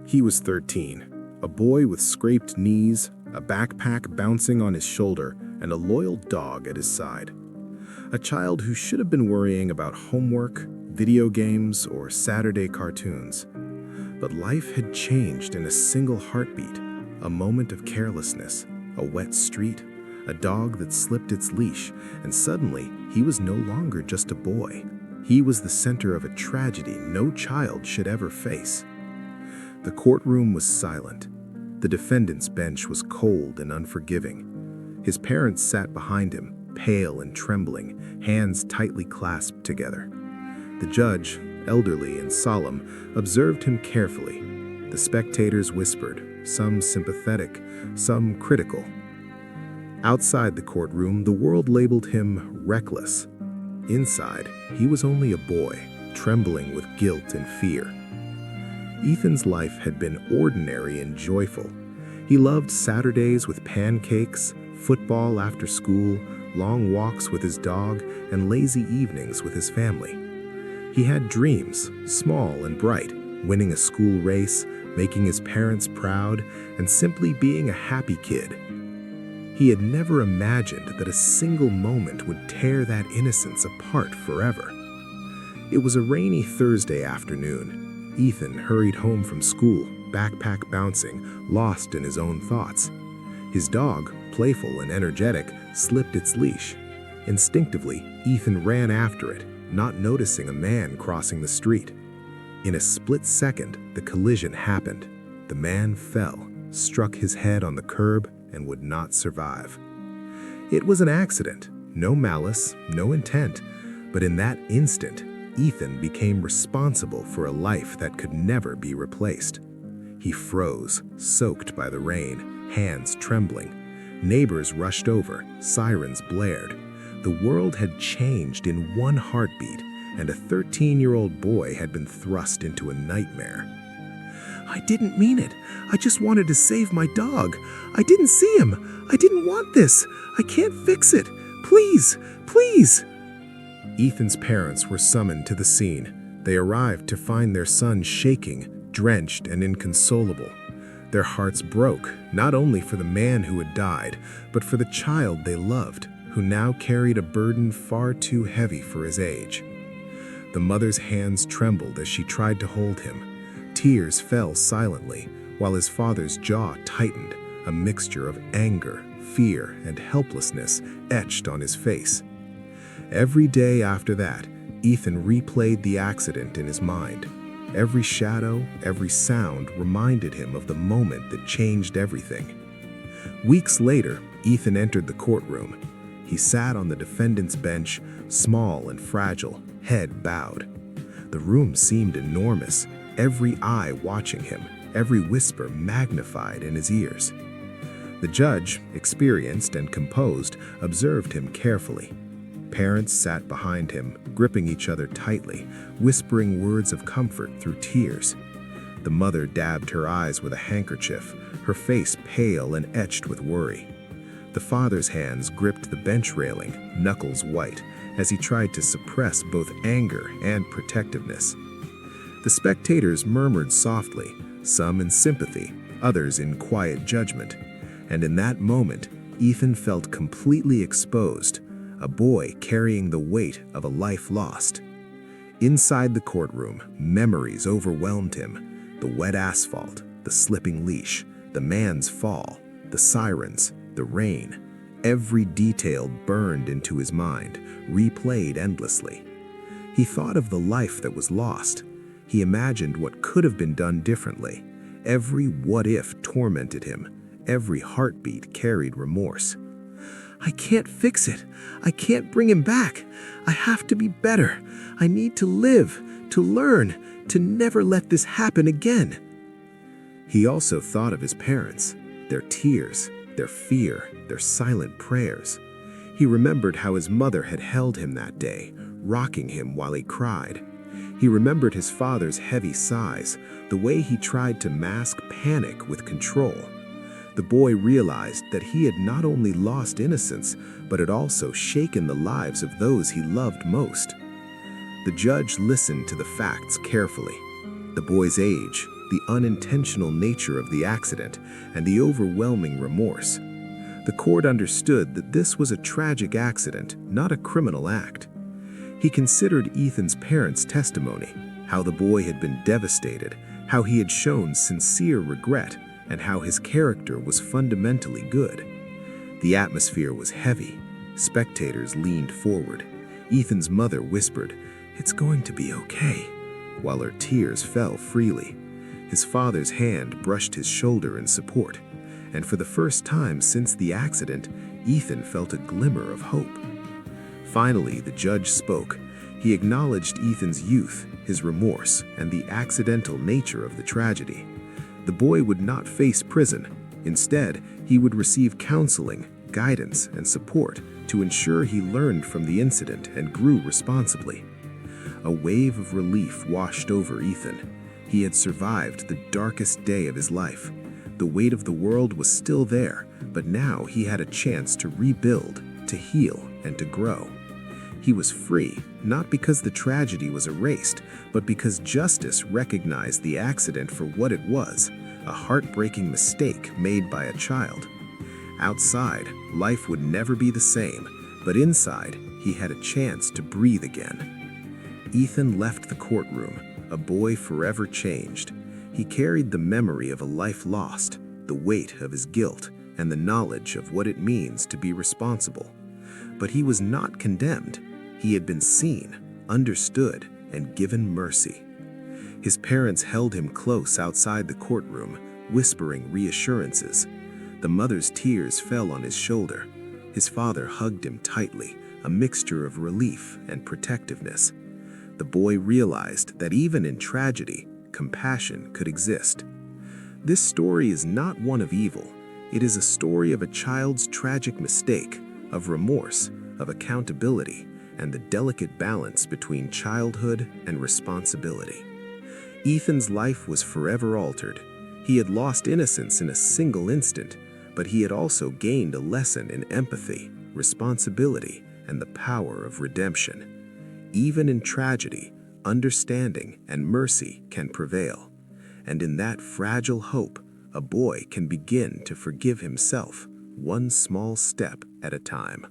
He was 13, a boy with scraped knees, a backpack bouncing on his shoulder, and a loyal dog at his side. A child who should have been worrying about homework, video games, or Saturday cartoons. But life had changed in a single heartbeat, a moment of carelessness, a wet street, a dog that slipped its leash, and suddenly he was no longer just a boy. He was the center of a tragedy no child should ever face. The courtroom was silent. The defendant's bench was cold and unforgiving. His parents sat behind him, pale and trembling, hands tightly clasped together. The judge, elderly and solemn, observed him carefully. The spectators whispered, some sympathetic, some critical. Outside the courtroom, the world labeled him reckless. Inside, he was only a boy, trembling with guilt and fear. Ethan's life had been ordinary and joyful. He loved Saturdays with pancakes, football after school, long walks with his dog, and lazy evenings with his family. He had dreams, small and bright, winning a school race, making his parents proud, and simply being a happy kid. He had never imagined that a single moment would tear that innocence apart forever. It was a rainy Thursday afternoon. Ethan hurried home from school, backpack bouncing, lost in his own thoughts. His dog, playful and energetic, slipped its leash. Instinctively, Ethan ran after it, not noticing a man crossing the street. In a split second, the collision happened. The man fell, struck his head on the curb, and would not survive. It was an accident, no malice, no intent, but in that instant, Ethan became responsible for a life that could never be replaced. He froze, soaked by the rain, hands trembling. Neighbors rushed over, sirens blared. The world had changed in one heartbeat, and a 13-year-old boy had been thrust into a nightmare. "I didn't mean it. I just wanted to save my dog. I didn't see him. I didn't want this. I can't fix it. Please, please." Ethan's parents were summoned to the scene. They arrived to find their son shaking, drenched, and inconsolable. Their hearts broke, not only for the man who had died, but for the child they loved, who now carried a burden far too heavy for his age. The mother's hands trembled as she tried to hold him. Tears fell silently, while his father's jaw tightened, a mixture of anger, fear, and helplessness etched on his face. Every day after that, Ethan replayed the accident in his mind. Every shadow, every sound reminded him of the moment that changed everything. Weeks later, Ethan entered the courtroom. He sat on the defendant's bench, small and fragile, head bowed. The room seemed enormous, every eye watching him, every whisper magnified in his ears. The judge, experienced and composed, observed him carefully. Parents sat behind him, gripping each other tightly, whispering words of comfort through tears. The mother dabbed her eyes with a handkerchief, her face pale and etched with worry. The father's hands gripped the bench railing, knuckles white, as he tried to suppress both anger and protectiveness. The spectators murmured softly, some in sympathy, others in quiet judgment. And in that moment, Ethan felt completely exposed, a boy carrying the weight of a life lost. Inside the courtroom, memories overwhelmed him. The wet asphalt, the slipping leash, the man's fall, the sirens, the rain. Every detail burned into his mind, replayed endlessly. He thought of the life that was lost. He imagined what could have been done differently. Every what-if tormented him. Every heartbeat carried remorse. "I can't fix it. I can't bring him back. I have to be better. I need to live, to learn, to never let this happen again." He also thought of his parents, their tears, their fear, their silent prayers. He remembered how his mother had held him that day, rocking him while he cried. He remembered his father's heavy sighs, the way he tried to mask panic with control. The boy realized that he had not only lost innocence, but had also shaken the lives of those he loved most. The judge listened to the facts carefully. The boy's age, the unintentional nature of the accident, and the overwhelming remorse. The court understood that this was a tragic accident, not a criminal act. He considered Ethan's parents' testimony, how the boy had been devastated, how he had shown sincere regret, and how his character was fundamentally good. The atmosphere was heavy. Spectators leaned forward. Ethan's mother whispered, "It's going to be okay," while her tears fell freely. His father's hand brushed his shoulder in support, and for the first time since the accident, Ethan felt a glimmer of hope. Finally, the judge spoke. He acknowledged Ethan's youth, his remorse, and the accidental nature of the tragedy. The boy would not face prison. Instead, he would receive counseling, guidance, and support to ensure he learned from the incident and grew responsibly. A wave of relief washed over Ethan. He had survived the darkest day of his life. The weight of the world was still there, but now he had a chance to rebuild, to heal, and to grow. He was free, not because the tragedy was erased, but because justice recognized the accident for what it was, a heartbreaking mistake made by a child. Outside, life would never be the same, but inside, he had a chance to breathe again. Ethan left the courtroom, a boy forever changed. He carried the memory of a life lost, the weight of his guilt, and the knowledge of what it means to be responsible. But he was not condemned. He had been seen, understood, and given mercy. His parents held him close outside the courtroom, whispering reassurances. The mother's tears fell on his shoulder. His father hugged him tightly, a mixture of relief and protectiveness. The boy realized that even in tragedy, compassion could exist. This story is not one of evil. It is a story of a child's tragic mistake, of remorse, of accountability, and the delicate balance between childhood and responsibility. Ethan's life was forever altered. He had lost innocence in a single instant, but he had also gained a lesson in empathy, responsibility, and the power of redemption. Even in tragedy, understanding and mercy can prevail. And in that fragile hope, a boy can begin to forgive himself, one small step at a time.